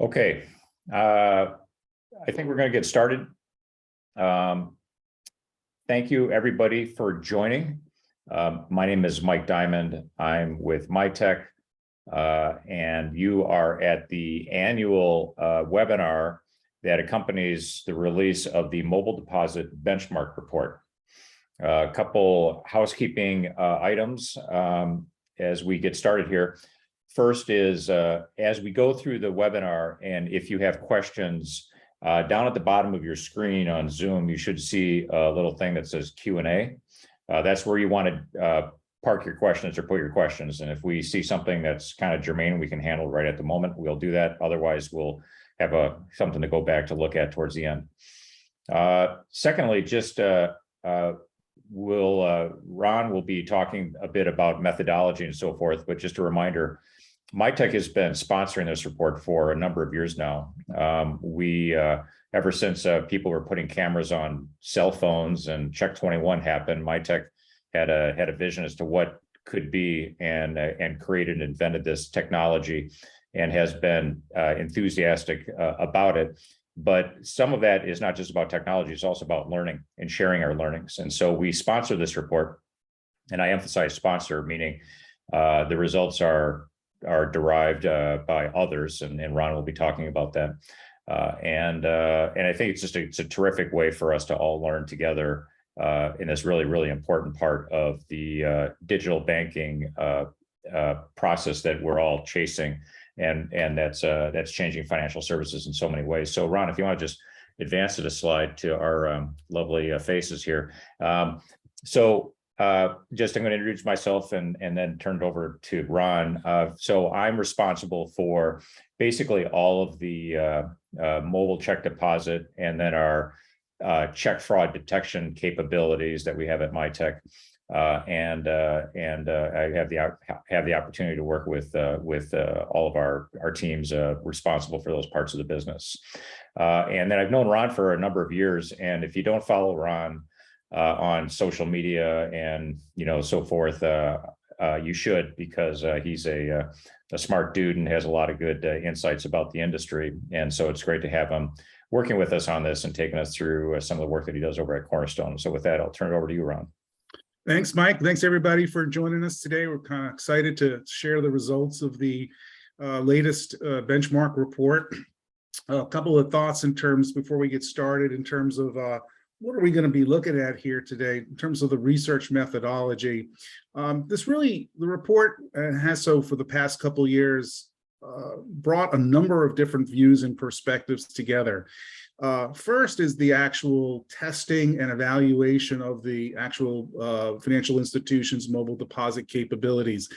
Okay, I think we're going to get started. Thank you, everybody, for joining. My name is Mike Diamond. I'm with Mitek, and you are at the annual webinar that accompanies the release of the Mobile Deposit Benchmark Report. A couple housekeeping items as we get started here. First is, as we go through the webinar, and if you have questions, down at the bottom of your screen on Zoom, you should see a little thing that says Q&A. That's where you want to park your questions or put your questions. And if we see something that's kind of germane, we can handle right at the moment, we'll do that. Otherwise, we'll have something to go back to look at towards the end. Secondly, just Ron will be talking a bit about methodology and so forth, but just a reminder, Mitek has been sponsoring this report for a number of years now. Ever since people were putting cameras on cell phones and Check 21 happened, Mitek had a vision as to what could be and created and invented this technology and has been enthusiastic about it. But some of that is not just about technology, it's also about learning and sharing our learnings. And so we sponsor this report, and I emphasize sponsor, meaning the results are derived by others, and Ron will be talking about that. And I think it's a terrific way for us to all learn together in this really, really important part of the digital banking process that we're all chasing. And that's changing financial services in so many ways. So Ron, if you want to just advance to the slide to our lovely faces here. Just I'm going to introduce myself and then turn it over to Ron. So I'm responsible for basically all of the mobile check deposit and then our check fraud detection capabilities that we have at Mitek. And I have the opportunity to work with all of our teams responsible for those parts of the business. And then I've known Ron for a number of years. And if you don't follow Ron on social media and so forth, you should, because he's a smart dude and has a lot of good insights about the industry. And so it's great to have him working with us on this and taking us through some of the work that he does over at Cornerstone. So with that, I'll turn it over to you, Ron. Thanks, Mike. Thanks, everybody, for joining us today. We're kind of excited to share the results of the latest benchmark report. A couple of thoughts before we get started in terms of what are we going to be looking at here today in terms of the research methodology. The report has for the past couple of years brought a number of different views and perspectives together. First is the actual testing and evaluation of the actual financial institutions' mobile deposit capabilities.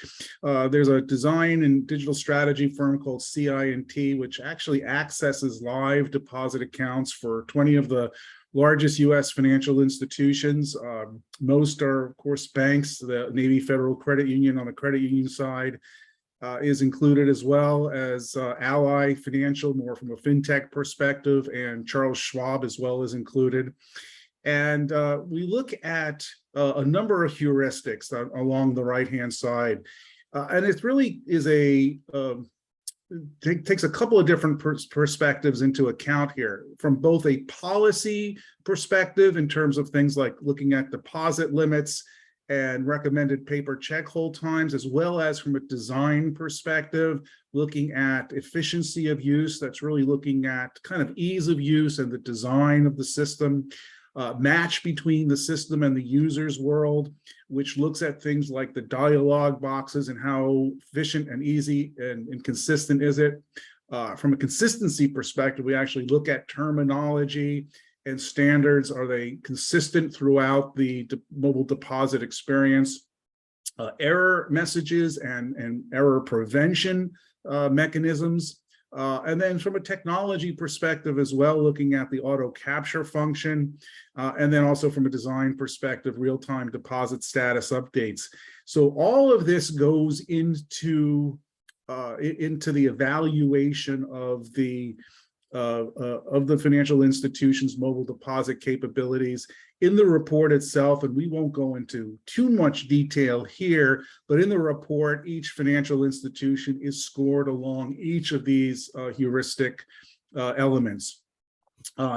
There's a design and digital strategy firm called CI&T, which actually accesses live deposit accounts for 20 of the largest U.S. financial institutions. Most are, of course, banks. The Navy Federal Credit Union on the credit union side is included, as well as Ally Financial, more from a fintech perspective, and Charles Schwab as well is included. And we look at a number of heuristics along the right-hand side. And it really is takes a couple of different perspectives into account here, from both a policy perspective in terms of things like looking at deposit limits and recommended paper check hold times, as well as from a design perspective, looking at efficiency of use. That's really looking at kind of ease of use and the design of the system, match between the system and the user's world, which looks at things like the dialog boxes and how efficient and easy and consistent is it. From a consistency perspective, we actually look at terminology and standards. Are they consistent throughout the mobile deposit experience? Error messages and error prevention mechanisms. And then from a technology perspective as well, looking at the auto capture function, and then also from a design perspective, real-time deposit status updates. So all of this goes into the evaluation of the financial institution's mobile deposit capabilities, in the report itself, and we won't go into too much detail here, but in the report, each financial institution is scored along each of these heuristic elements.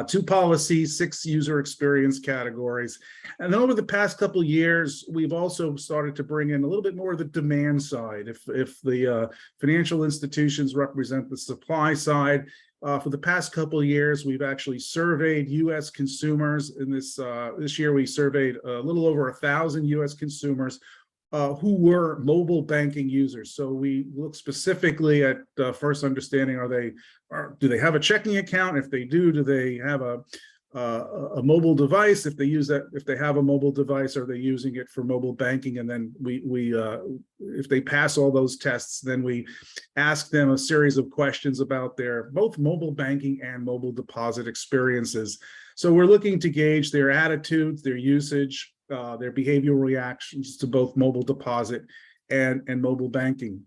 2 policies, 6 user experience categories. And over the past couple of years, we've also started to bring in a little bit more of the demand side. If the financial institutions represent the supply side, for the past couple of years, we've actually surveyed U.S. consumers. In this year, we surveyed a little over 1,000 U.S. consumers who were mobile banking users. So we look specifically at first understanding, do they have a checking account? If they do they have a mobile device? If they have a mobile device, are they using it for mobile banking? And then if they pass all those tests, then we ask them a series of questions about their both mobile banking and mobile deposit experiences. So we're looking to gauge their attitudes, their usage, their behavioral reactions to both mobile deposit and mobile banking.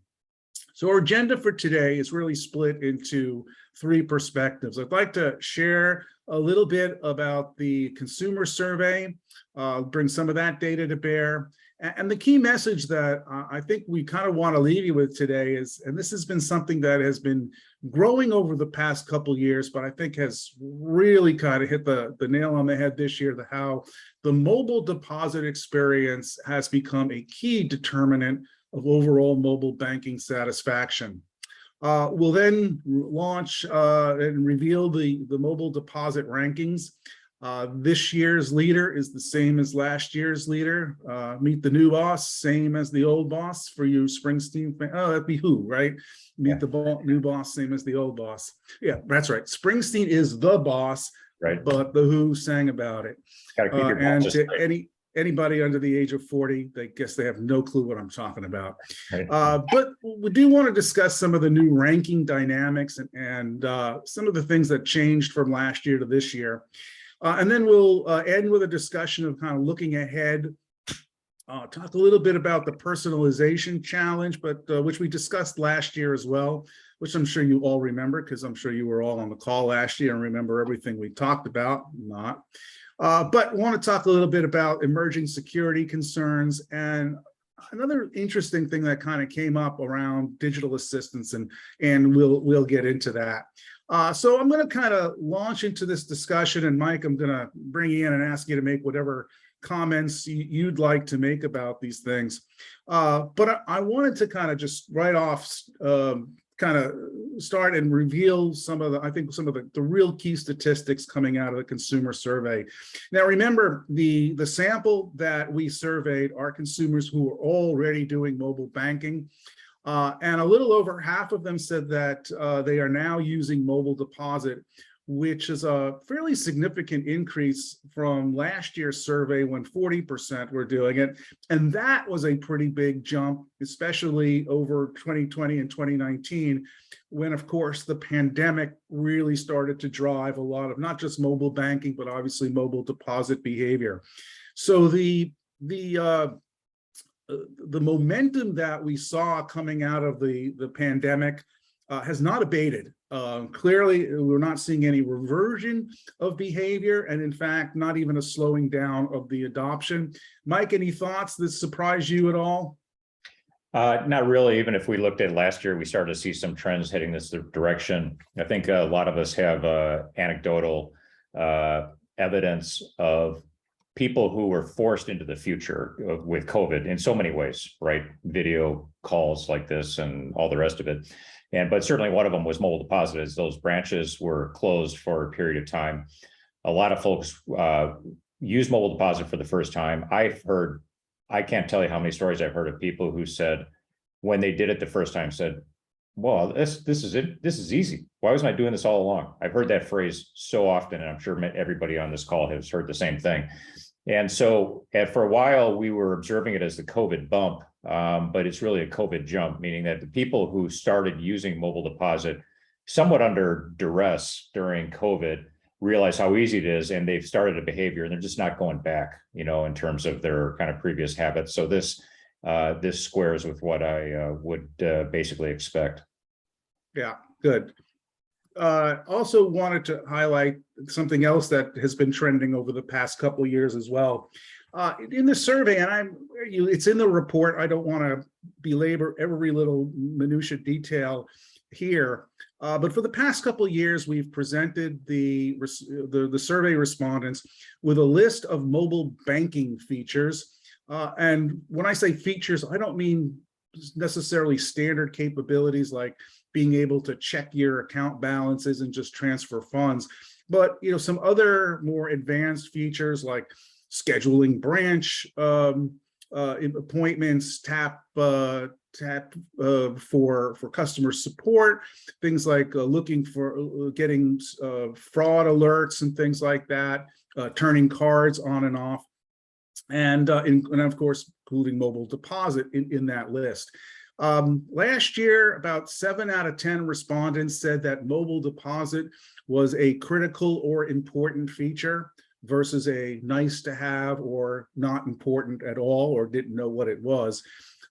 So our agenda for today is really split into 3 perspectives. I'd like to share a little bit about the consumer survey, bring some of that data to bear. And the key message that I think we kind of want to leave you with today is, and this has been something that has been growing over the past couple years, but I think has really kind of hit the nail on the head this year, how the mobile deposit experience has become a key determinant of overall mobile banking satisfaction. We'll then launch and reveal the mobile deposit rankings. This year's leader is the same as last year's leader. Meet the new boss, same as the old boss. For you Springsteen fans, oh, that'd be Who, right? Meet the new boss, same as the old boss. Yeah, that's right. Springsteen is the boss, right? But the Who sang about it. Gotta keep your and to anybody under the age of 40, they guess they have no clue what I'm talking about. Right. But we do want to discuss some of the new ranking dynamics and some of the things that changed from last year to this year. And then we'll end with a discussion of kind of looking ahead, talk a little bit about the personalization challenge, but which we discussed last year as well, which I'm sure you all remember, because I'm sure you were all on the call last year and remember everything we talked about. Not. But want to talk a little bit about emerging security concerns and another interesting thing that kind of came up around digital assistance, and we'll get into that. So I'm going to kind of launch into this discussion, and Mike, I'm going to bring you in and ask you to make whatever comments you'd like to make about these things. But I wanted to kind of just right off kind of start and reveal some of the real key statistics coming out of the consumer survey. Now, remember, the sample that we surveyed are consumers who are already doing mobile banking. And a little over half of them said that they are now using mobile deposit, which is a fairly significant increase from last year's survey when 40% were doing it. And that was a pretty big jump, especially over 2020 and 2019, when, of course, the pandemic really started to drive a lot of not just mobile banking, but obviously mobile deposit behavior. So the momentum that we saw coming out of the pandemic has not abated. Clearly, we're not seeing any reversion of behavior, and in fact, not even a slowing down of the adoption. Mike, any thoughts that surprise you at all? Not really. Even if we looked at last year, we started to see some trends heading this direction. I think a lot of us have anecdotal evidence of people who were forced into the future with COVID in so many ways, right? Video calls like this and all the rest of it. But certainly one of them was mobile deposit, as those branches were closed for a period of time. A lot of folks use mobile deposit for the first time. I can't tell you how many stories I've heard of people who said, when they did it the first time, said, well, this is it. This is easy. Why wasn't I doing this all along? I've heard that phrase so often, and I'm sure everybody on this call has heard the same thing. And so for a while, we were observing it as the COVID bump, but it's really a COVID jump, meaning that the people who started using mobile deposit somewhat under duress during COVID realize how easy it is, and they've started a behavior, and they're just not going back, in terms of their kind of previous habits. So this squares with what I would basically expect. Yeah, good. Also wanted to highlight something else that has been trending over the past couple of years as well. In the survey, and it's in the report, I don't want to belabor every little minutia detail here, but for the past couple of years, we've presented the survey respondents with a list of mobile banking features. And when I say features, I don't mean necessarily standard capabilities like being able to check your account balances and just transfer funds, but some other more advanced features like scheduling branch appointments, tap for customer support, things like looking for getting fraud alerts and things like that, turning cards on and off, and of course including mobile deposit in that list. Last year, about 7 out of 10 respondents said that mobile deposit was a critical or important feature versus a nice to have or not important at all or didn't know what it was.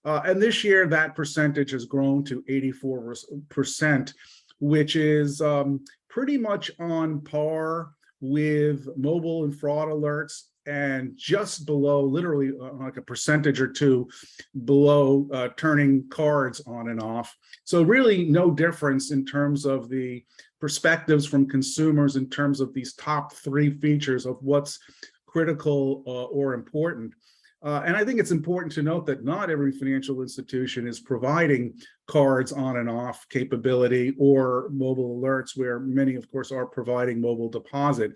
And this year, that percentage has grown to 84%, which is pretty much on par with mobile and fraud alerts, and just below, literally like a percentage or two below turning cards on and off. So really no difference in terms of the perspectives from consumers in terms of these top 3 features of what's critical or important. And I think it's important to note that not every financial institution is providing cards on and off capability or mobile alerts, where many, of course, are providing mobile deposit.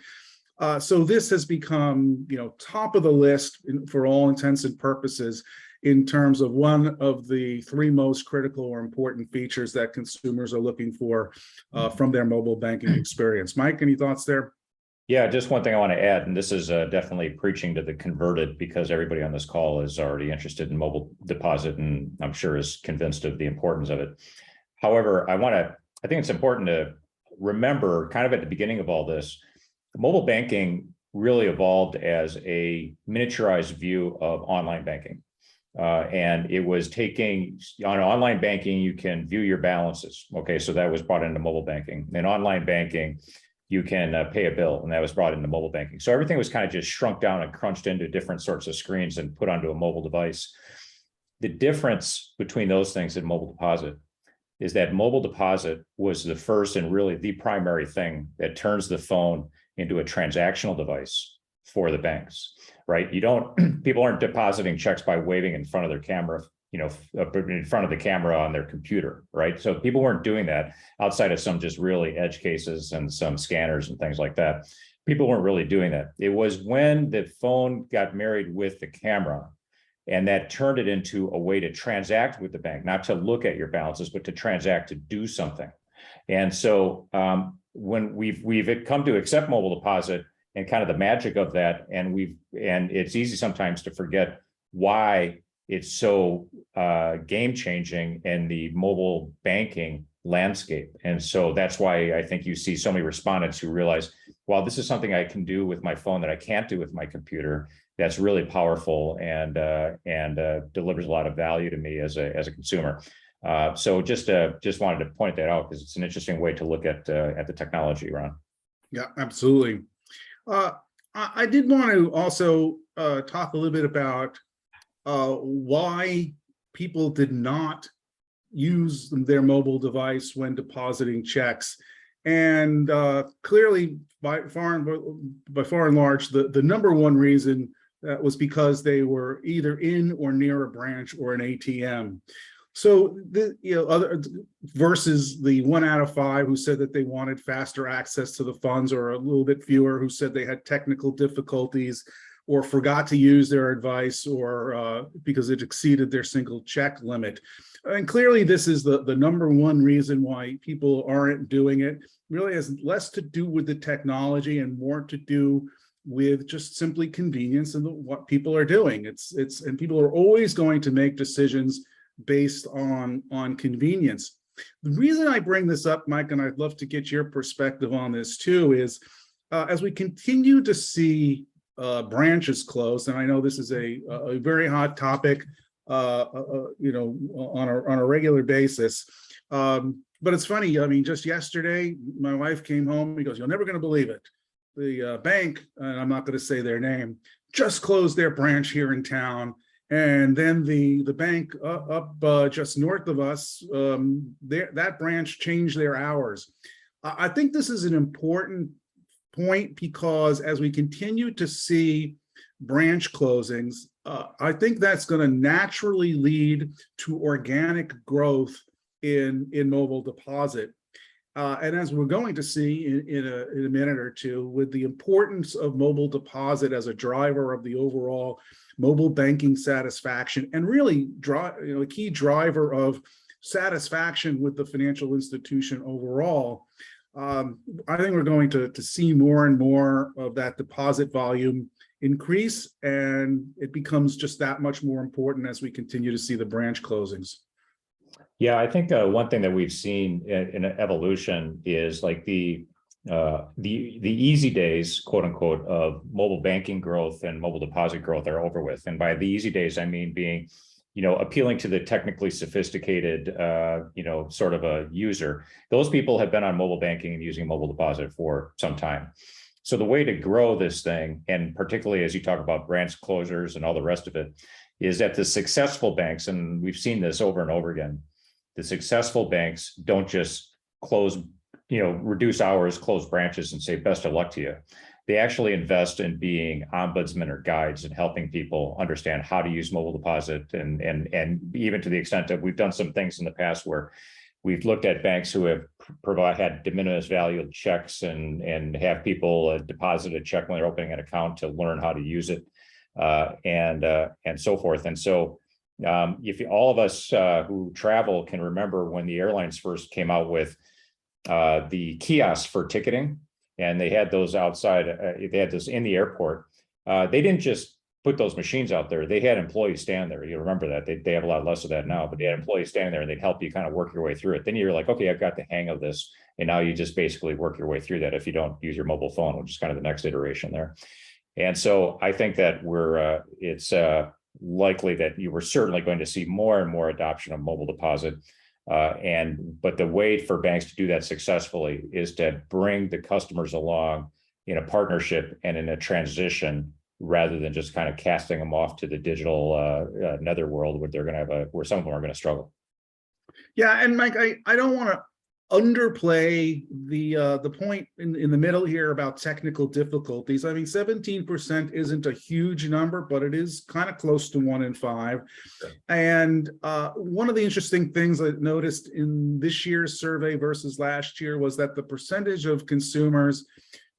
So this has become, top of the list for all intents and purposes in terms of one of the 3 most critical or important features that consumers are looking for from their mobile banking experience. Mike, any thoughts there? Yeah, just one thing I want to add, and this is definitely preaching to the converted, because everybody on this call is already interested in mobile deposit and I'm sure is convinced of the importance of it. However, I think it's important to remember, kind of at the beginning of all this, mobile banking really evolved as a miniaturized view of online banking. And it was taking, on online banking, you can view your balances. Okay, so that was brought into mobile banking. In online banking, you can pay a bill, and that was brought into mobile banking. So everything was kind of just shrunk down and crunched into different sorts of screens and put onto a mobile device. The difference between those things and mobile deposit is that mobile deposit was the first and really the primary thing that turns the phone into a transactional device for the banks, right? People aren't depositing checks by waving in front of their camera, in front of the camera on their computer, right? So people weren't doing that outside of some just really edge cases and some scanners and things like that. People weren't really doing that. It was when the phone got married with the camera, and that turned it into a way to transact with the bank, not to look at your balances, but to transact, to do something. And so when we've come to accept mobile deposit and kind of the magic of that, and it's easy sometimes to forget why it's so game changing in the mobile banking landscape. And so that's why I think you see so many respondents who realize, well, this is something I can do with my phone that I can't do with my computer. That's really powerful and delivers a lot of value to me as a consumer. So just wanted to point that out because it's an interesting way to look at the technology, Ron. Yeah, absolutely. I did want to also talk a little bit about why people did not use their mobile device when depositing checks. And clearly, by far and large, the number one reason was because they were either in or near a branch or an ATM. So versus the 1 out of 5 who said that they wanted faster access to the funds, or a little bit fewer who said they had technical difficulties or forgot to use their advice, or because it exceeded their single check limit. And clearly this is the number one reason why people aren't doing it. Really has less to do with the technology and more to do with just simply convenience and what people are doing. And people are always going to make decisions based on convenience. The reason I bring this up, Mike, and I'd love to get your perspective on this too, is as we continue to see branches closed, and I know this is a very hot topic on a regular basis. But it's funny. I mean, just yesterday, my wife came home. He goes, "You're never going to believe it. The bank, and I'm not going to say their name, just closed their branch here in town." And then the bank up just north of us, that branch changed their hours. I think this is an important point because as we continue to see branch closings, I think that's going to naturally lead to organic growth in mobile deposit. And as we're going to see in a minute or two, with the importance of mobile deposit as a driver of the overall mobile banking satisfaction, and really a key driver of satisfaction with the financial institution overall, I think we're going to see more and more of that deposit volume increase, and it becomes just that much more important as we continue to see the branch closings. Yeah, I think one thing that we've seen in evolution is like the easy days, quote unquote, of mobile banking growth and mobile deposit growth are over with. And by the easy days, I mean being, appealing to the technically sophisticated, sort of a user. Those people have been on mobile banking and using mobile deposit for some time. So the way to grow this thing, and particularly as you talk about branch closures and all the rest of it, is that the successful banks, and we've seen this over and over again, the successful banks don't just close, reduce hours, close branches and say, best of luck to you. They actually invest in being ombudsmen or guides and helping people understand how to use mobile deposit. And even to the extent that we've done some things in the past where we've looked at banks who have had de minimis value checks and have people deposit a check when they're opening an account to learn how to use it, and so forth. And so if all of us who travel can remember when the airlines first came out with the kiosks for ticketing, and they had those outside, they had this in the airport. They didn't just put those machines out there. They had employees stand there. You remember that. They have a lot less of that now, but they had employees standing there and they'd help you kind of work your way through it. Then you're like, okay, I've got the hang of this. And now you just basically work your way through that if you don't use your mobile phone, which is kind of the next iteration there. And so I think that it's likely that you were certainly going to see more and more adoption of mobile deposit. But the way for banks to do that successfully is to bring the customers along in a partnership and in a transition, rather than just kind of casting them off to the digital netherworld where they're going to where some of them are going to struggle. Yeah, and Mike, I don't want to underplay the point in the middle here about technical difficulties. I mean, 17% isn't a huge number, but it is kind of close to 1 in 5. Sure. And one of the interesting things I noticed in this year's survey versus last year was that the percentage of consumers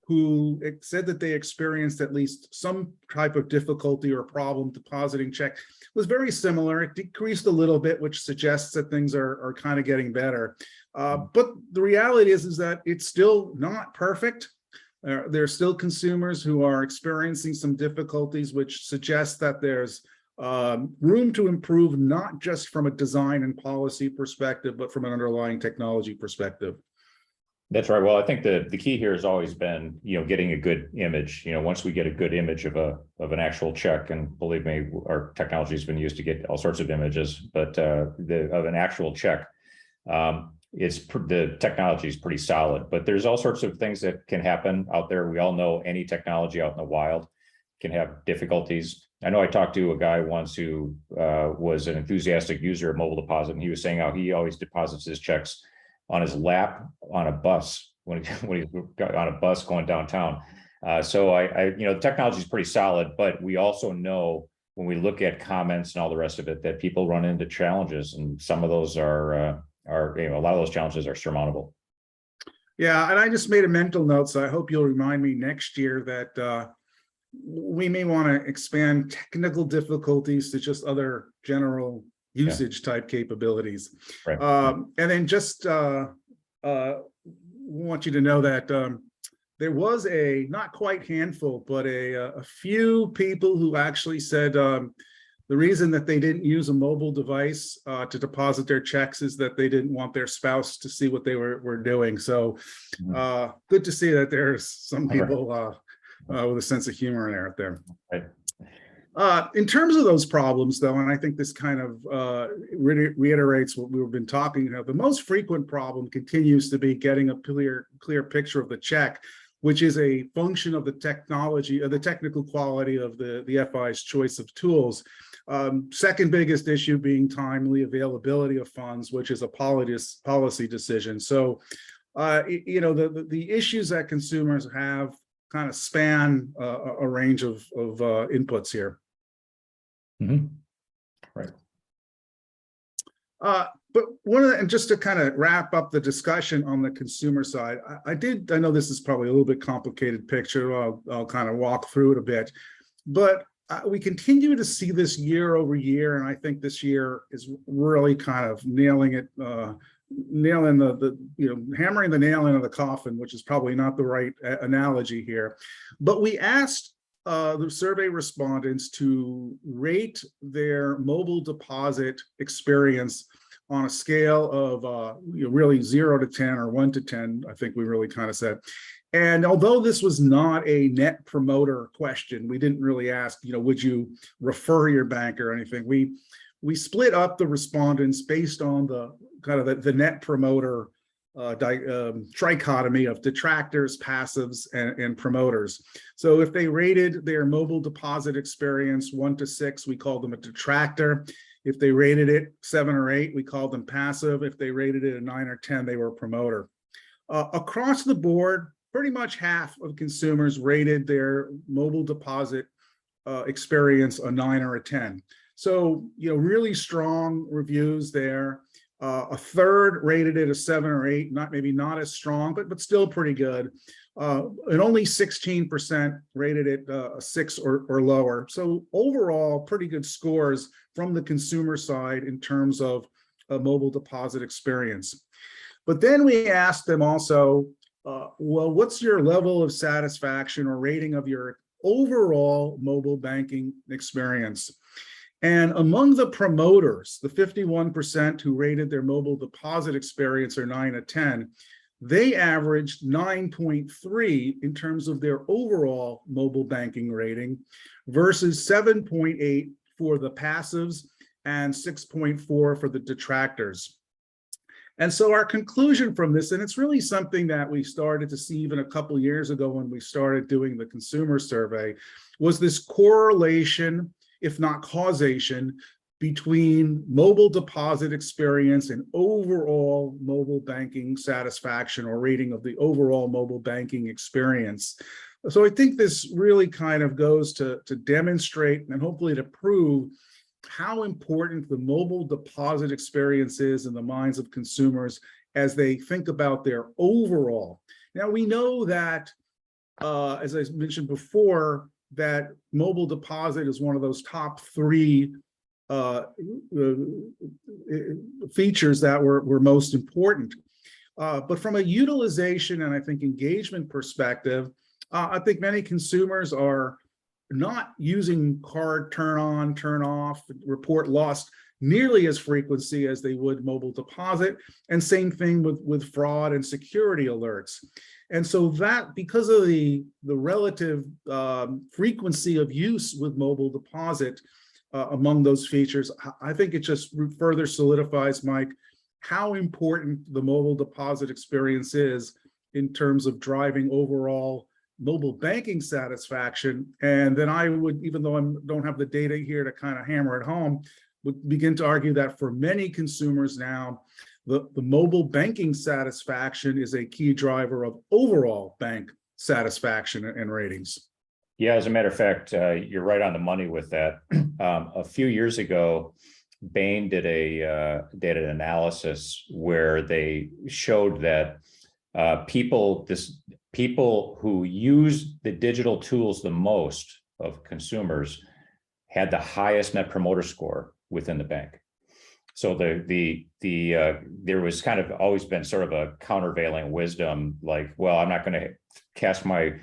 who said that they experienced at least some type of difficulty or problem depositing check was very similar. It decreased a little bit, which suggests that things are kind of getting better. But the reality is that it's still not perfect. There are still consumers who are experiencing some difficulties, which suggests that there's room to improve, not just from a design and policy perspective, but from an underlying technology perspective. That's right. Well, I think the key here has always been, getting a good image. Once we get a good image of an actual check, and believe me, our technology has been used to get all sorts of images, but of an actual check, the technology is pretty solid. But there's all sorts of things that can happen out there. We all know any technology out in the wild can have difficulties. I know I talked to a guy once who was an enthusiastic user of mobile deposit, and he was saying how he always deposits his checks on his lap on a bus when he's on a bus going downtown. So the technology is pretty solid, but we also know when we look at comments and all the rest of it that people run into challenges, and some of those are a lot of those challenges are surmountable. Yeah, and I just made a mental note, so I hope you'll remind me next year that we may want to expand technical difficulties to just other general usage type capabilities. Right. And then just want you to know that there was a not quite handful, but a few people who actually said the reason that they didn't use a mobile device to deposit their checks is that they didn't want their spouse to see what they were doing. So good to see that there's some people with a sense of humor in there out there. Right. In terms of those problems, though, and I think this kind of reiterates what we've been talking about, the most frequent problem continues to be getting a clear picture of the check, which is a function of the technology, or the technical quality of the FI's choice of tools. Second biggest issue being timely availability of funds, which is a policy decision. So, the issues that consumers have kind of span a range of inputs here. Mm-hmm. Right. But and just to kind of wrap up the discussion on the consumer side, I know this is probably a little bit complicated picture. I'll kind of walk through it a bit, but we continue to see this year over year, and I think this year is really kind of nailing it, hammering the nail into the coffin, which is probably not the right analogy here. But we asked the survey respondents to rate their mobile deposit experience on a scale of really 0 to 10 or 1 to 10, I think we really kind of said. And although this was not a net promoter question, we didn't really ask, would you refer your bank or anything. We split up the respondents based on the kind of the net promoter trichotomy of detractors, passives, and promoters. So if they rated their mobile deposit experience 1 to 6, we called them a detractor. If they rated it 7 or 8, we called them passive. If they rated it a 9 or 10, they were a promoter. Across the board, pretty much half of consumers rated their mobile deposit experience a 9 or a 10. So, really strong reviews there. A third rated it a 7 or 8, maybe not as strong, but still pretty good. And only 16% rated it a 6 or lower. So overall, pretty good scores from the consumer side in terms of a mobile deposit experience. But then we asked them also, well, what's your level of satisfaction or rating of your overall mobile banking experience? And among the promoters, the 51% who rated their mobile deposit experience or 9 or 10, they averaged 9.3 in terms of their overall mobile banking rating versus 7.8 for the passives and 6.4 for the detractors. And so our conclusion from this, and it's really something that we started to see even a couple of years ago when we started doing the consumer survey, was this correlation, if not causation, between mobile deposit experience and overall mobile banking satisfaction or rating of the overall mobile banking experience. So I think this really kind of goes to demonstrate and hopefully to prove how important the mobile deposit experience is in the minds of consumers as they think about their overall. Now, we know that, as I mentioned before, that mobile deposit is one of those top 3 features that were most important. But from a utilization and I think engagement perspective, I think many consumers are not using card turn on, turn off, report lost nearly as frequency as they would mobile deposit. And same thing with fraud and security alerts. And so that, because of the relative frequency of use with mobile deposit among those features, I think it just further solidifies, Mike, how important the mobile deposit experience is in terms of driving overall mobile banking satisfaction. And then I would, even though I don't have the data here to kind of hammer it home, would begin to argue that for many consumers now, the mobile banking satisfaction is a key driver of overall bank satisfaction and ratings. Yeah, as a matter of fact, you're right on the money with that. A few years ago, Bain did an analysis where they showed that people who use the digital tools the most of consumers had the highest net promoter score within the bank. So there was kind of always been sort of a countervailing wisdom, like, well, I'm not going to cast my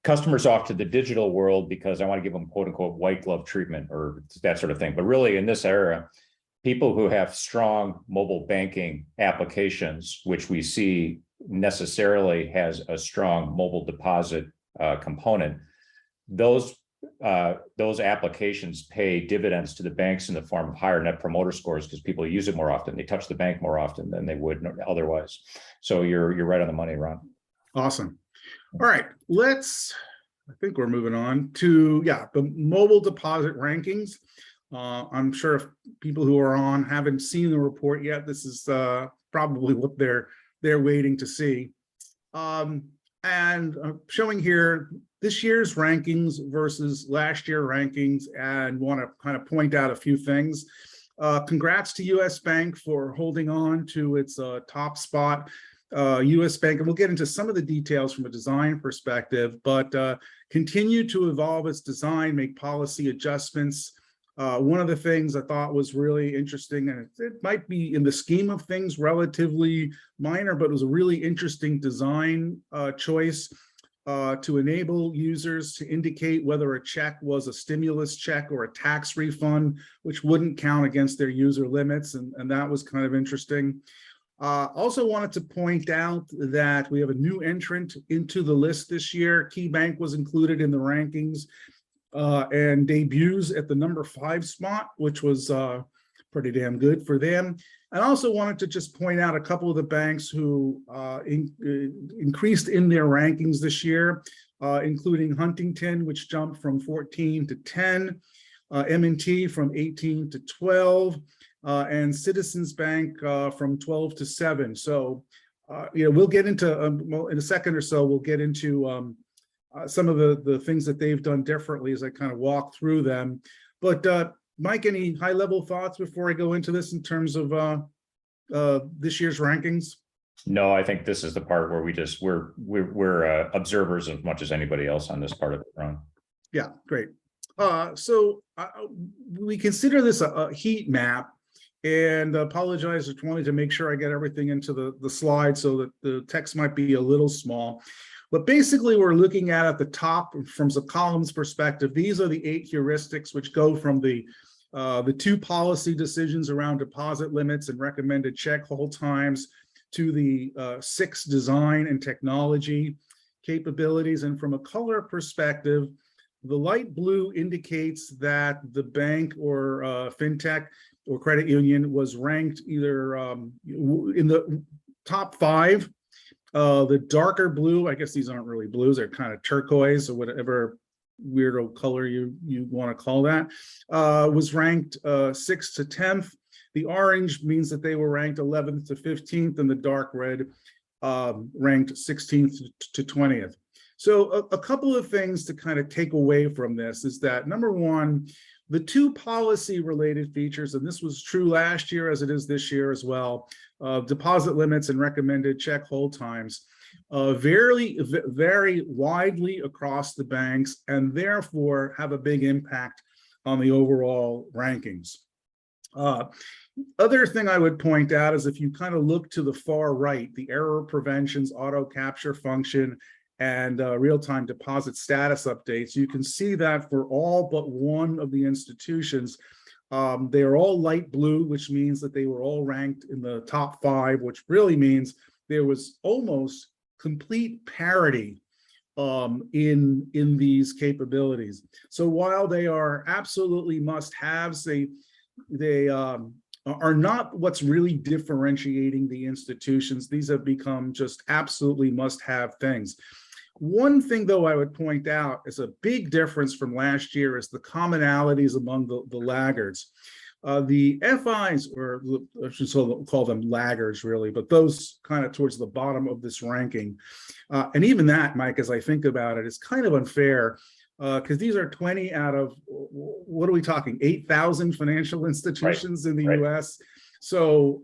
customers off to the digital world because I want to give them quote unquote white glove treatment or that sort of thing. But really in this era, people who have strong mobile banking applications, which we see necessarily has a strong mobile deposit component, those those applications pay dividends to the banks in the form of higher net promoter scores because people use it more often. They touch the bank more often than they would otherwise. So you're right on the money, Ron. Awesome. All right, I think we're moving on to, the mobile deposit rankings. I'm sure if people who are on haven't seen the report yet, this is probably what they're waiting to see. And showing here this year's rankings versus last year rankings, and want to kind of point out a few things. Congrats to US Bank for holding on to its top spot. US Bank, and we'll get into some of the details from a design perspective, but continue to evolve its design, make policy adjustments. One of the things I thought was really interesting, and it might be in the scheme of things relatively minor, but it was a really interesting design choice to enable users to indicate whether a check was a stimulus check or a tax refund, which wouldn't count against their user limits, and that was kind of interesting. Also wanted to point out that we have a new entrant into the list this year. KeyBank was included in the rankings and debuts at the number 5 spot, which was pretty damn good for them. I also wanted to just point out a couple of the banks who increased in their rankings this year, including Huntington, which jumped from 14 to 10, M&T from 18 to 12, and Citizens Bank from 12 to 7. So, we'll get into, well, in a second or so, we'll get into some of the things that they've done differently as I kind of walk through them. But Mike, any high-level thoughts before I go into this in terms of this year's rankings? No, I think this is the part where we're observers as much as anybody else on this part of it, Ron. Yeah, great. So we consider this a heat map, and apologize for wanting to make sure I get everything into the slide so that the text might be a little small. But basically, we're looking at the top from the columns perspective. These are the 8 heuristics, which go from the 2 policy decisions around deposit limits and recommended check hold times to the 6 design and technology capabilities. And from a color perspective, the light blue indicates that the bank or fintech or credit union was ranked either in the top 5. The darker blue, I guess these aren't really blues, they're kind of turquoise or whatever weirdo color you want to call that, was ranked 6th to 10th. The orange means that they were ranked 11th to 15th, and the dark red ranked 16th to 20th. So a couple of things to kind of take away from this is that, number one, the 2 policy related features, and this was true last year as it is this year as well, deposit limits and recommended check hold times, vary widely across the banks, and therefore have a big impact on the overall rankings. Other thing I would point out is if you kind of look to the far right, the error preventions, auto capture function, and real-time deposit status updates, you can see that for all but one of the institutions, they are all light blue, which means that they were all ranked in the top 5, which really means there was almost complete parity in these capabilities. So while they are absolutely must-haves, they are not what's really differentiating the institutions. These have become just absolutely must-have things. One thing, though, I would point out is a big difference from last year is the commonalities among the laggards. The FIs, or I should call them laggards, really, but those kind of towards the bottom of this ranking. And even that, Mike, as I think about it, is kind of unfair because these are 20 out of, what are we talking, 8,000 financial institutions in the US. So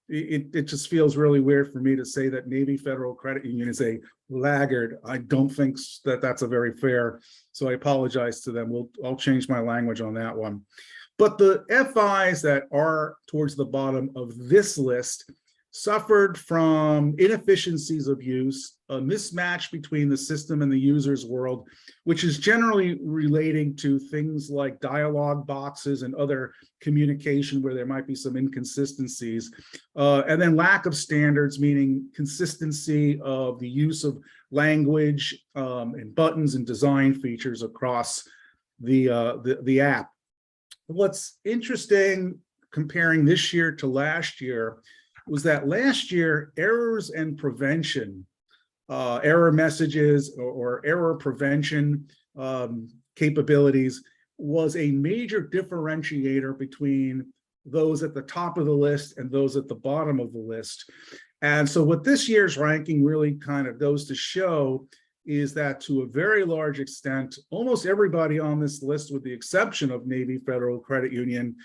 it just feels really weird for me to say that Navy Federal Credit Union is a laggard. I don't think that that's a very fair, so I apologize to them. I'll change my language on that one. But the FIs that are towards the bottom of this list suffered from inefficiencies of use, a mismatch between the system and the user's world, which is generally relating to things like dialogue boxes and other communication where there might be some inconsistencies, and then lack of standards, meaning consistency of the use of language and buttons and design features across the app. What's interesting comparing this year to last year was that last year errors and prevention, error messages or error prevention capabilities was a major differentiator between those at the top of the list and those at the bottom of the list. And so what this year's ranking really kind of goes to show is that to a very large extent, almost everybody on this list, with the exception of Navy Federal Credit Union,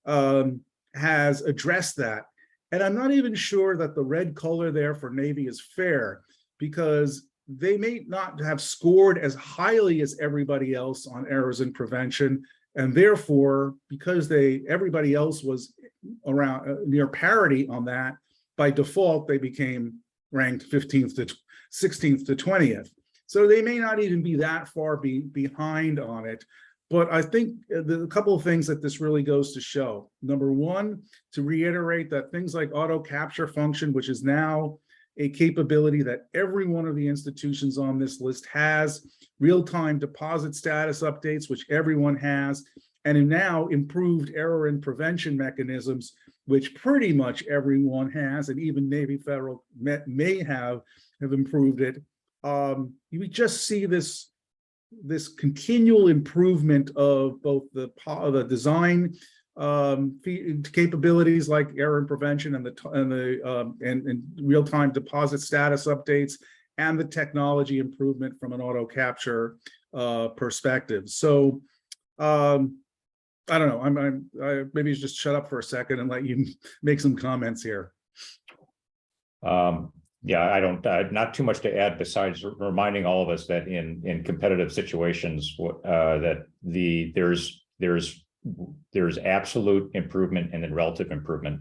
has addressed that. And I'm not even sure that the red color there for Navy is fair, because they may not have scored as highly as everybody else on errors and prevention. And therefore, because everybody else was around near parity on that, by default, they became ranked 15th to 16th to 20th. So they may not even be that far behind on it. But I think a couple of things that this really goes to show. Number one, to reiterate that things like auto capture function, which is now a capability that every one of the institutions on this list has, real-time deposit status updates, which everyone has, and now improved error and prevention mechanisms, which pretty much everyone has, and even Navy Federal may have improved it. You just see this continual improvement of both the design capabilities like error and prevention and real-time deposit status updates, and the technology improvement from an auto capture perspective. So I don't know. I maybe just shut up for a second and let you make some comments here. Yeah, I don't, not too much to add besides reminding all of us that in competitive situations, that there's absolute improvement and then relative improvement,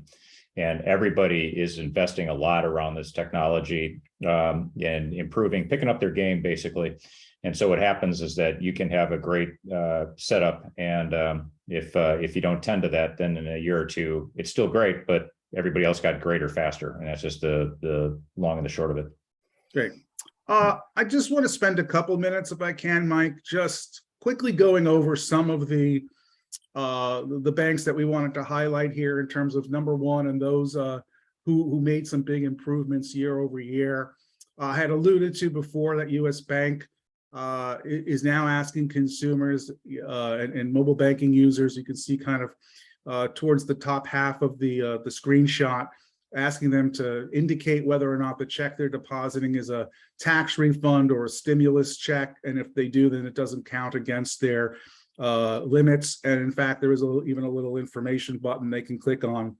and everybody is investing a lot around this technology and improving, picking up their game basically. And so what happens is that you can have a great setup, and if you don't tend to that, then in a year or two, it's still great, but everybody else got greater faster, and that's just the long and the short of it. Great. I just want to spend a couple minutes, if I can, Mike, just quickly going over some of the banks that we wanted to highlight here in terms of number one, and those who made some big improvements year over year. I had alluded to before that US Bank is now asking consumers and mobile banking users, you can see kind of towards the top half of the screenshot, asking them to indicate whether or not the check they're depositing is a tax refund or a stimulus check. And if they do, then it doesn't count against their limits. And in fact, there is even a little information button they can click on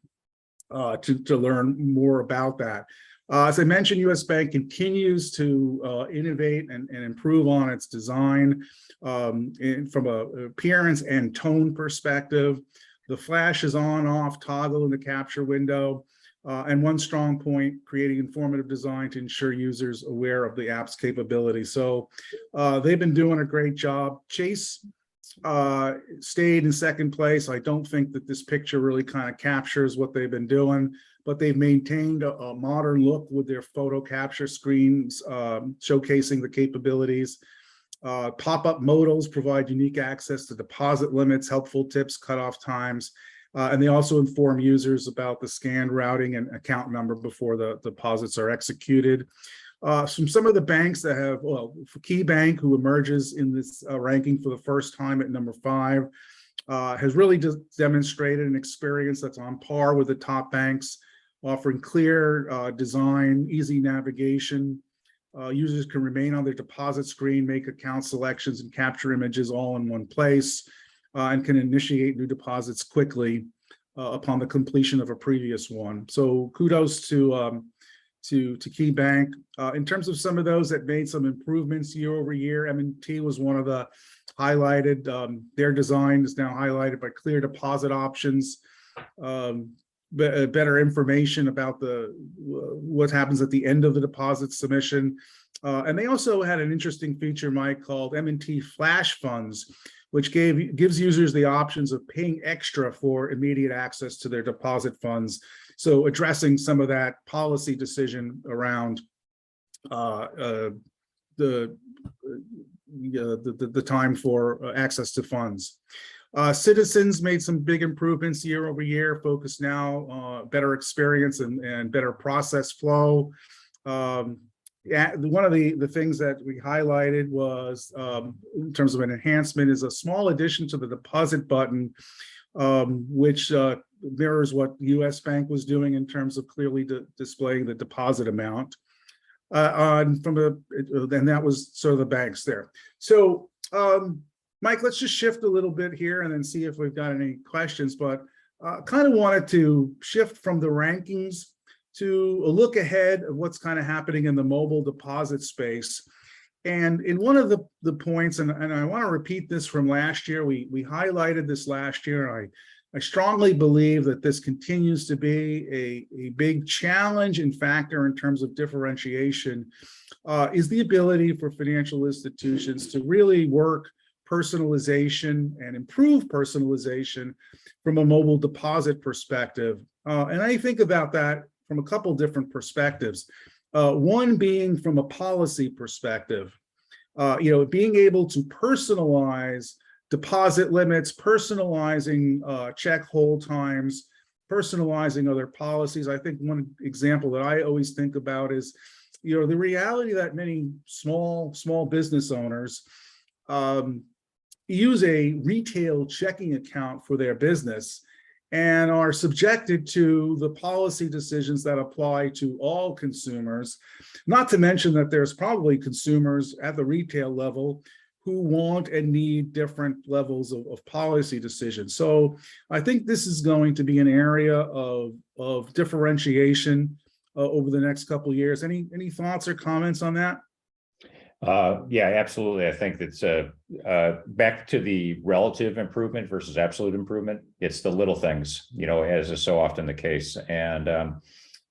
to learn more about that. As I mentioned, US Bank continues to innovate and improve on its design from an appearance and tone perspective. The flash is on, off, toggle in the capture window. And one strong point, creating informative design to ensure users aware of the app's capabilities. So they've been doing a great job. Chase stayed in second place. I don't think that this picture really kind of captures what they've been doing, but they've maintained a modern look with their photo capture screens, showcasing the capabilities. Pop-up modals provide unique access to deposit limits, helpful tips, cutoff times, and they also inform users about the scanned routing and account number before the deposits are executed. From some of the banks that have, well, Key Bank, who emerges in this ranking for the first time at number 5, has really demonstrated an experience that's on par with the top banks, offering clear design, easy navigation. Users can remain on their deposit screen, make account selections, and capture images all in one place, and can initiate new deposits quickly upon the completion of a previous one. So kudos to Key Bank. In terms of some of those that made some improvements year over year, M&T was one of the highlighted. Their design is now highlighted by clear deposit options, better information about what happens at the end of the deposit submission. And they also had an interesting feature, Mike, called M&T Flash Funds, which gives users the options of paying extra for immediate access to their deposit funds. So addressing some of that policy decision around the time for access to funds. Citizens made some big improvements year over year, focused now better experience and better process flow. One of the things that we highlighted was, in terms of an enhancement, is a small addition to the deposit button, which mirrors what US Bank was doing in terms of clearly displaying the deposit amount. And that was sort of the banks there. So, Mike, let's just shift a little bit here and then see if we've got any questions. But kind of wanted to shift from the rankings to a look ahead of what's kind of happening in the mobile deposit space. And in one of the points, and I want to repeat this from last year, we highlighted this last year. I strongly believe that this continues to be a big challenge and factor in terms of differentiation, is the ability for financial institutions to really work personalization and improve personalization from a mobile deposit perspective. And I think about that from a couple different perspectives. One being from a policy perspective, being able to personalize deposit limits, personalizing check hold times, personalizing other policies. I think one example that I always think about is, the reality that many small business owners use a retail checking account for their business and are subjected to the policy decisions that apply to all consumers. Not to mention that there's probably consumers at the retail level who want and need different levels of policy decisions. So I think this is going to be an area of differentiation over the next couple of years. Any thoughts or comments on that? Yeah, absolutely. I think that's back to the relative improvement versus absolute improvement. It's the little things, as is so often the case. And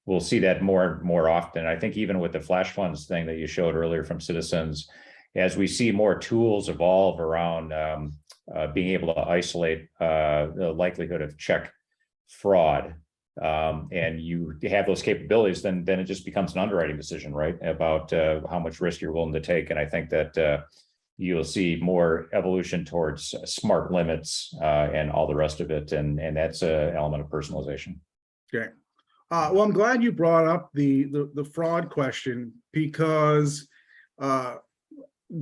we'll see that more often. I think even with the flash funds thing that you showed earlier from Citizens, as we see more tools evolve around being able to isolate the likelihood of check fraud, and you have those capabilities, then it just becomes an underwriting decision, right? About how much risk you're willing to take. And I think that you'll see more evolution towards smart limits and all the rest of it. And that's an element of personalization. Okay. Well, I'm glad you brought up the fraud question, because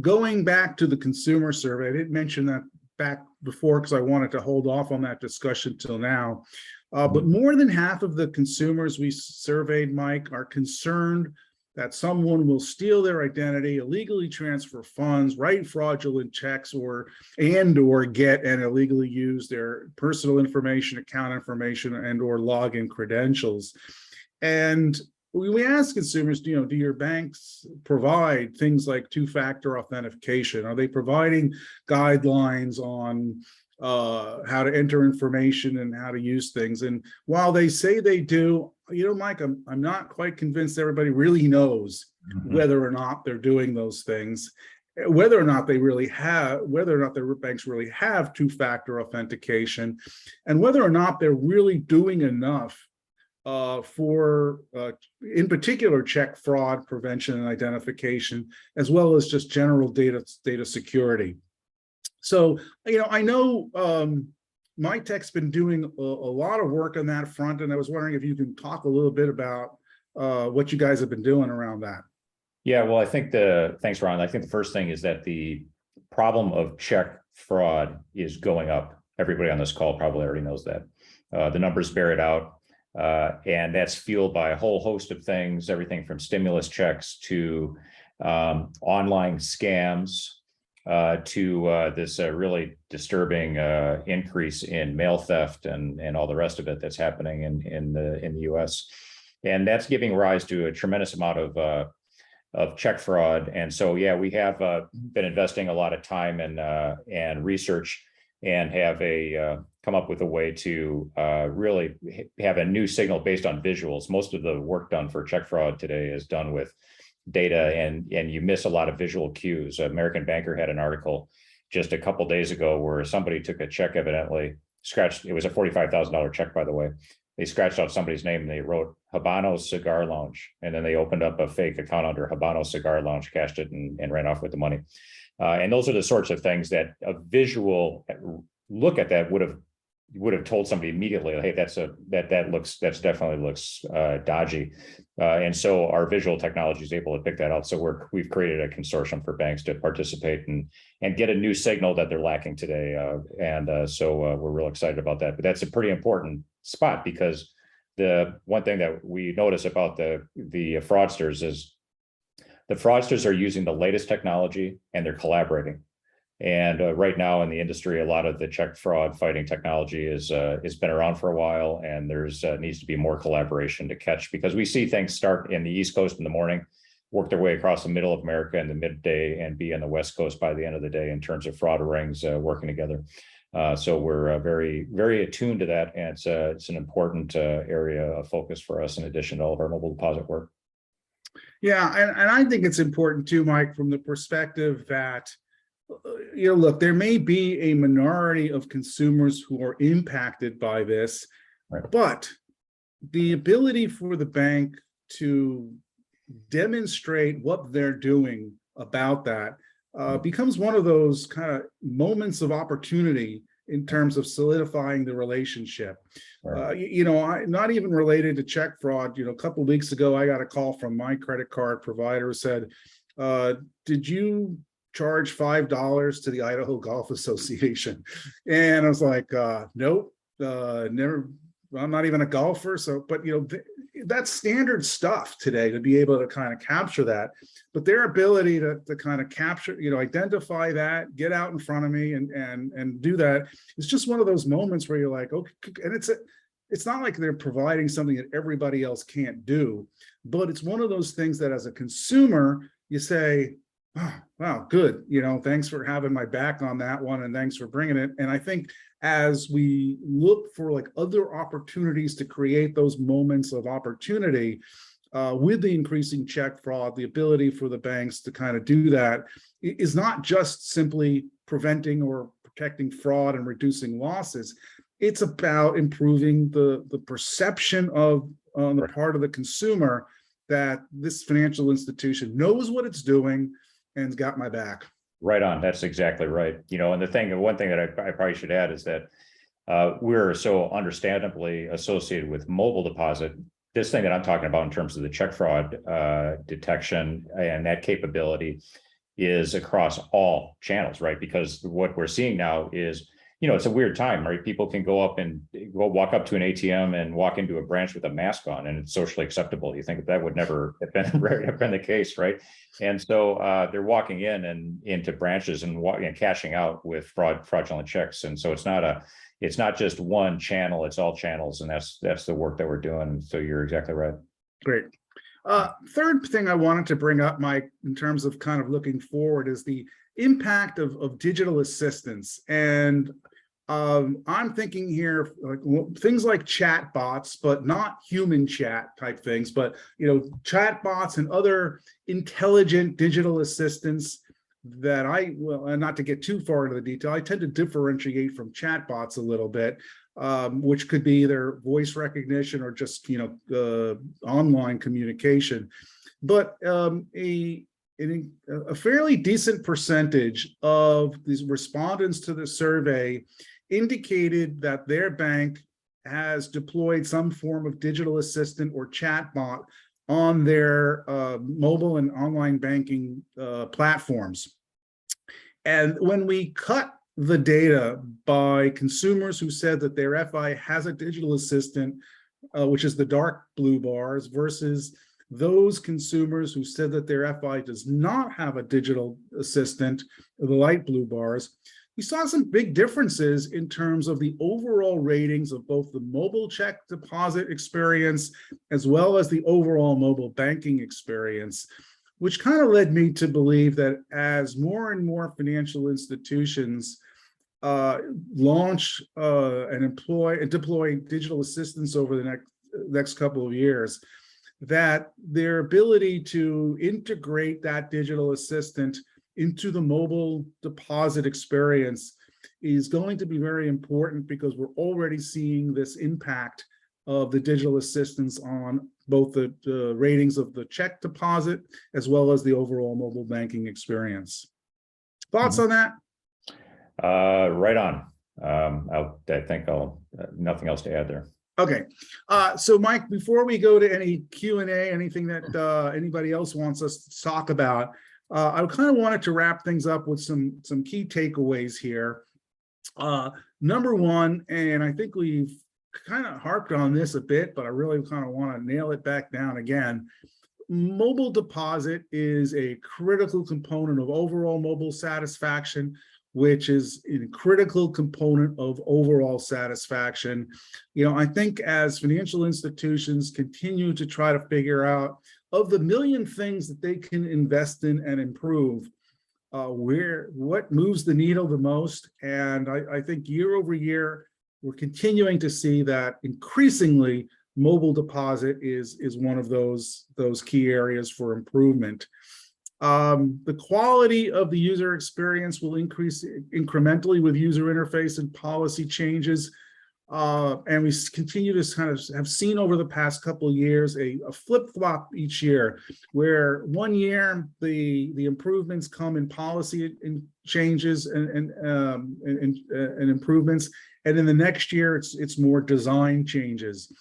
going back to the consumer survey, I didn't mention that back before because I wanted to hold off on that discussion till now. But more than half of the consumers we surveyed, Mike, are concerned that someone will steal their identity, illegally transfer funds, write fraudulent checks, or get and illegally use their personal information, account information, and/or login credentials. And we ask consumers, do your banks provide things like two-factor authentication? Are they providing guidelines on how to enter information and how to use things? And while they say they do, Mike, I'm not quite convinced everybody really knows whether or not they're doing those things, whether or not their banks really have two-factor authentication, and whether or not they're really doing enough for, in particular, check fraud prevention and identification, as well as just general data security. So, I know Mitek's been doing a lot of work on that front, and I was wondering if you can talk a little bit about what you guys have been doing around that. Yeah, well, thanks, Ron. I think the first thing is that the problem of check fraud is going up. Everybody on this call probably already knows that. The numbers bear it out. And that's fueled by a whole host of things, everything from stimulus checks to online scams, to this really disturbing increase in mail theft and all the rest of it that's happening in the US. And that's giving rise to a tremendous amount of check fraud. And so, yeah, we have been investing a lot of time and research, and have come up with a way to really have a new signal based on visuals. Most of the work done for check fraud today is done with data, and you miss a lot of visual cues. American Banker had an article just a couple days ago where somebody took a check, evidently scratched. It was a $45,000 check, by the way. they scratched out somebody's name and they wrote Habano Cigar Lounge, and then they opened up a fake account under Habano Cigar Lounge, cashed it, and ran off with the money. And those are the sorts of things that a visual look at that would have told somebody immediately, hey, that definitely looks dodgy. And so our visual technology is able to pick that out. So we've created a consortium for banks to participate and get a new signal that they're lacking today. So we're real excited about that. But that's a pretty important spot, because the one thing that we notice about the fraudsters is the fraudsters are using the latest technology and they're collaborating. And right now in the industry, a lot of the check fraud fighting technology has been around for a while, and there's needs to be more collaboration to catch, because we see things start in the East Coast in the morning, work their way across the middle of America in the midday, and be on the West Coast by the end of the day in terms of fraud rings working together. So we're very, very attuned to that, and it's an important area of focus for us in addition to all of our mobile deposit work. Yeah, and I think it's important too, Mike, from the perspective that, look, there may be a minority of consumers who are impacted by this, right, but the ability for the bank to demonstrate what they're doing about that becomes one of those kind of moments of opportunity in terms of solidifying the relationship. right. Not even related to check fraud. A couple of weeks ago, I got a call from my credit card provider who said, did you charge $5 to the Idaho Golf Association? And I was like, nope, never. I'm not even a golfer. So, but that's standard stuff today to be able to kind of capture that. But their ability to kind of capture, identify that, get out in front of me and do that is just one of those moments where you're like, okay, and it's not like they're providing something that everybody else can't do, but it's one of those things that as a consumer, you say, oh, wow, good. Thanks for having my back on that one. And thanks for bringing it. And I think as we look for like other opportunities to create those moments of opportunity with the increasing check fraud, the ability for the banks to kind of do that is not just simply preventing or protecting fraud and reducing losses. It's about improving the perception of on the part of the consumer that this financial institution knows what it's doing and's got my back. Right on. That's exactly right. And one thing that I probably should add is that we're so understandably associated with mobile deposit. This thing that I'm talking about in terms of the check fraud detection and that capability is across all channels, right? Because what we're seeing now is, it's a weird time, right? People can go walk up to an ATM and walk into a branch with a mask on, and it's socially acceptable. You think that would never have been the case, right? And so they're walking in and into branches and cashing out with fraudulent checks. And so it's not just one channel; it's all channels, and that's the work that we're doing. So you're exactly right. Great. Third thing I wanted to bring up, Mike, in terms of kind of looking forward, is the impact of digital assistance. And I'm thinking here things like chat bots, but not human chat type things, but chat bots and other intelligent digital assistants that and not to get too far into the detail, I tend to differentiate from chat bots a little bit, which could be either voice recognition or just online communication. But a fairly decent percentage of these respondents to the survey indicated that their bank has deployed some form of digital assistant or chatbot on their mobile and online banking platforms. And when we cut the data by consumers who said that their FI has a digital assistant, which is the dark blue bars, versus those consumers who said that their FI does not have a digital assistant, the light blue bars, we saw some big differences in terms of the overall ratings of both the mobile check deposit experience as well as the overall mobile banking experience, which kind of led me to believe that as more and more financial institutions launch and deploy digital assistants over the next couple of years, that their ability to integrate that digital assistant into the mobile deposit experience is going to be very important, because we're already seeing this impact of the digital assistance on both the ratings of the check deposit as well as the overall mobile banking experience. Thoughts on that? Right on. I think I'll nothing else to add there. Okay, so Mike, before we go to any Q&A, anything that anybody else wants us to talk about, I kind of wanted to wrap things up with some key takeaways here. Number one, and I think we've kind of harped on this a bit, but I really kind of want to nail it back down again. Mobile deposit is a critical component of overall mobile satisfaction, which is a critical component of overall satisfaction. You know, I think as financial institutions continue to try to figure out, of the million things that they can invest in and improve, what moves the needle the most. And I think year over year, we're continuing to see that increasingly mobile deposit is one of those key areas for improvement. The quality of the user experience will increase incrementally with user interface and policy changes. And we continue to kind of have seen over the past couple of years a flip-flop each year, where one year the improvements come in policy changes and improvements, and in the next year it's more design changes.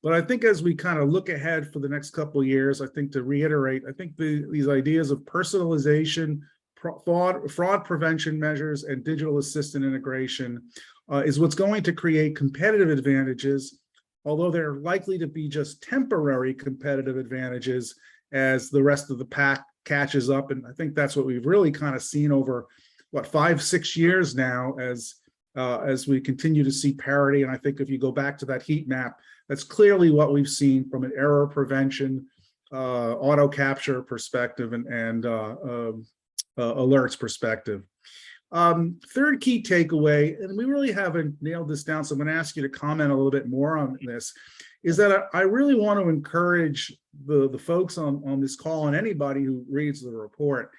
But I think as we kind of look ahead for the next couple of years, I think to reiterate, I think these ideas of personalization, fraud prevention measures, and digital assistant integration is what's going to create competitive advantages, although they're likely to be just temporary competitive advantages as the rest of the pack catches up. And I think that's what we've really kind of seen over, 5-6 years now as we continue to see parity. And I think if you go back to that heat map, that's clearly what we've seen from an error prevention, auto capture perspective and alerts perspective. Third key takeaway, and we really haven't nailed this down, so I'm going to ask you to comment a little bit more on this, is that I really want to encourage the folks on this call and anybody who reads the report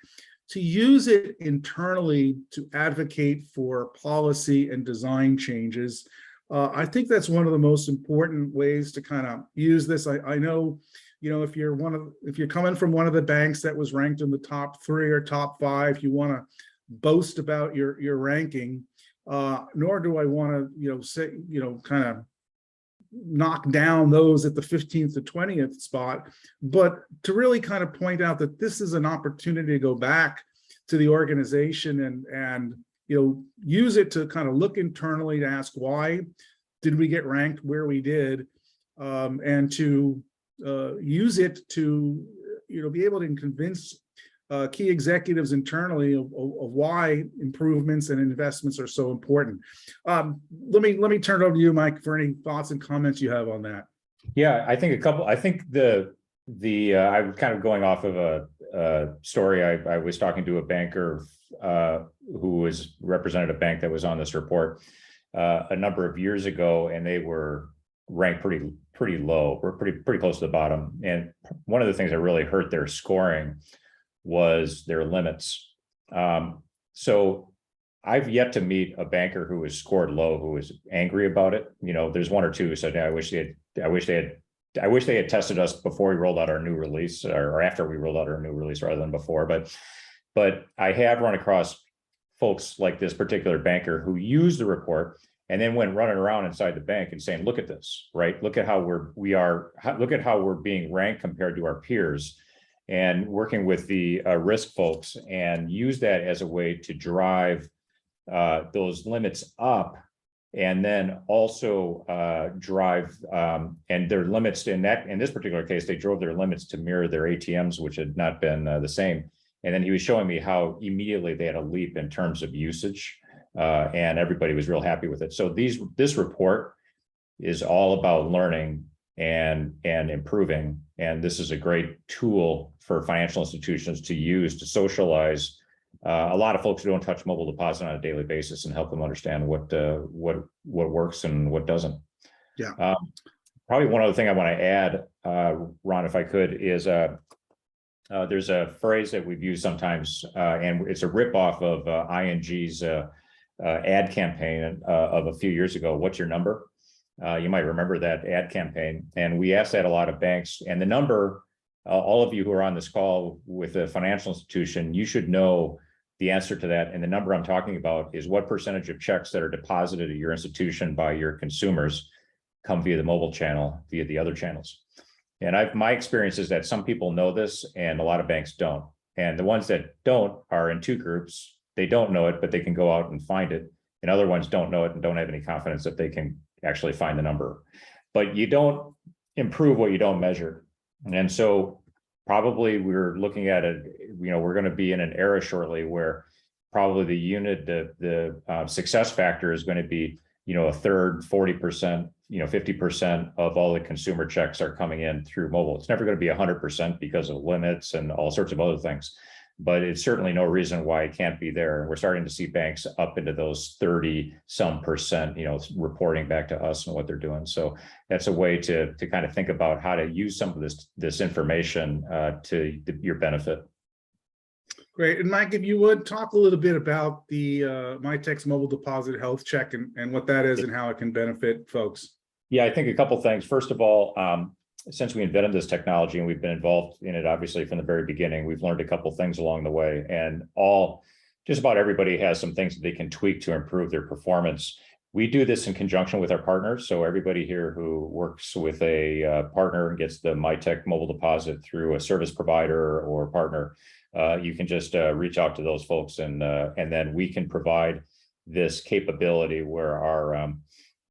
to use it internally to advocate for policy and design changes. I think that's one of the most important ways to kind of use this. I know, you know, if you're coming from one of the banks that was ranked in the top 3 or top 5, you want to boast about your ranking, nor do I want to, you know, say, you know, kind of knock down those at the 15th to 20th spot, but to really kind of point out that this is an opportunity to go back to the organization and you know, use it to kind of look internally to ask, why did we get ranked where we did, and to use it to, you know, be able to convince key executives internally of why improvements and investments are so important. Let me turn it over to you, Mike, for any thoughts and comments you have on that. Yeah, I think I think I was kind of going off of a story. I was talking to a banker who represented a bank that was on this report a number of years ago, and they were ranked pretty low. We're pretty close to the bottom. And one of the things that really hurt their scoring was their limits. So I've yet to meet a banker who was scored low who was angry about it. You know, there's one or two who said, yeah, I wish they had tested us before we rolled out our new release, or after we rolled out our new release rather than before. But I have run across folks like this particular banker who used the report and then went running around inside the bank and saying, look at this, right? Look at how look at how we're being ranked compared to our peers, and working with the risk folks, and use that as a way to drive those limits up, and then also drive and their limits in this particular case, they drove their limits to mirror their ATMs, which had not been the same. And then he was showing me how immediately they had a leap in terms of usage, and everybody was real happy with it. So this report is all about learning and improving, and this is a great tool for financial institutions to use to socialize a lot of folks who don't touch mobile deposit on a daily basis, and help them understand what works and what doesn't. Yeah. Probably one other thing I want to add, Ron, if I could, is there's a phrase that we've used sometimes, and it's a ripoff of ING's ad campaign of a few years ago. What's your number? You might remember that ad campaign. And we asked that a lot of banks. And the number, all of you who are on this call with a financial institution, you should know the answer to that. And the number I'm talking about is what percentage of checks that are deposited at your institution by your consumers come via the mobile channel, via the other channels. And my experience is that some people know this and a lot of banks don't. And the ones that don't are in two groups. They don't know it, but they can go out and find it. And other ones don't know it and don't have any confidence that they can actually find the number. But you don't improve what you don't measure. And so probably we're looking at it, we're going to be in an era shortly where probably the success factor is going to be, a third, 40%, 50% of all the consumer checks are coming in through mobile. It's never going to be 100% because of limits and all sorts of other things, but it's certainly no reason why it can't be there. And we're starting to see banks up into those 30-some%, reporting back to us and what they're doing. So that's a way to kind of think about how to use some of this information to your benefit. Great. And Mike, if you would talk a little bit about the Mitek's mobile deposit health check and what that is and how it can benefit folks. Yeah, I think a couple of things. First of all, since we invented this technology and we've been involved in it, obviously from the very beginning, we've learned a couple of things along the way, and just about everybody has some things that they can tweak to improve their performance. We do this in conjunction with our partners. So everybody here who works with a partner and gets the Mitek mobile deposit through a service provider or partner, you can just reach out to those folks, and then we can provide this capability where our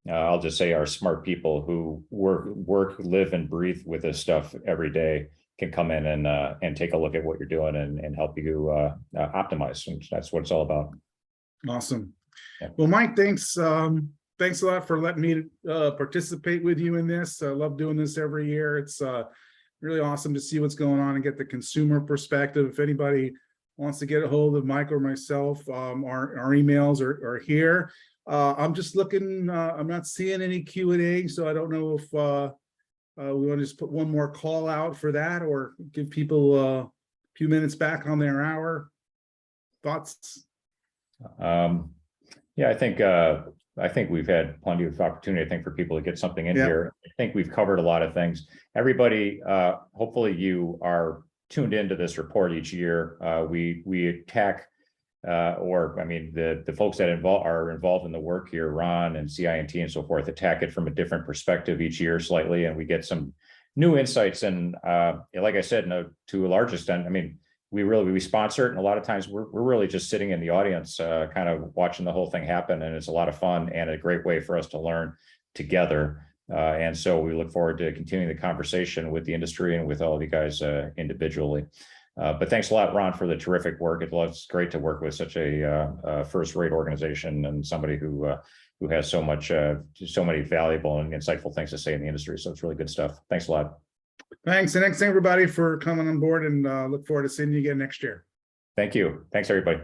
I'll just say our smart people who work, live, and breathe with this stuff every day can come in and take a look at what you're doing and help you optimize. And that's what it's all about. Awesome. Yeah. Well, Mike, thanks a lot for letting me participate with you in this. I love doing this every year. It's really awesome to see what's going on and get the consumer perspective. If anybody wants to get a hold of Mike or myself, our emails are here. I'm just looking, I'm not seeing any Q&A, so I don't know if we want to just put one more call out for that or give people a few minutes back on their hour. Thoughts? Yeah, I think we've had plenty of opportunity, I think, for people to get something in here. I think we've covered a lot of things. Everybody, hopefully you are tuned into this report each year. We attack, the folks that are involved in the work here, Ron and CINT and so forth, attack it from a different perspective each year slightly, and we get some new insights. And like I said, to a large extent, we sponsor it, and a lot of times we're really just sitting in the audience, kind of watching the whole thing happen, and it's a lot of fun and a great way for us to learn together. And so we look forward to continuing the conversation with the industry and with all of you guys individually. But thanks a lot, Ron, for the terrific work. It's great to work with such a first-rate organization and somebody who has so many valuable and insightful things to say in the industry. So it's really good stuff. Thanks a lot. Thanks. And thanks everybody for coming on board, and look forward to seeing you again next year. Thank you. Thanks, everybody.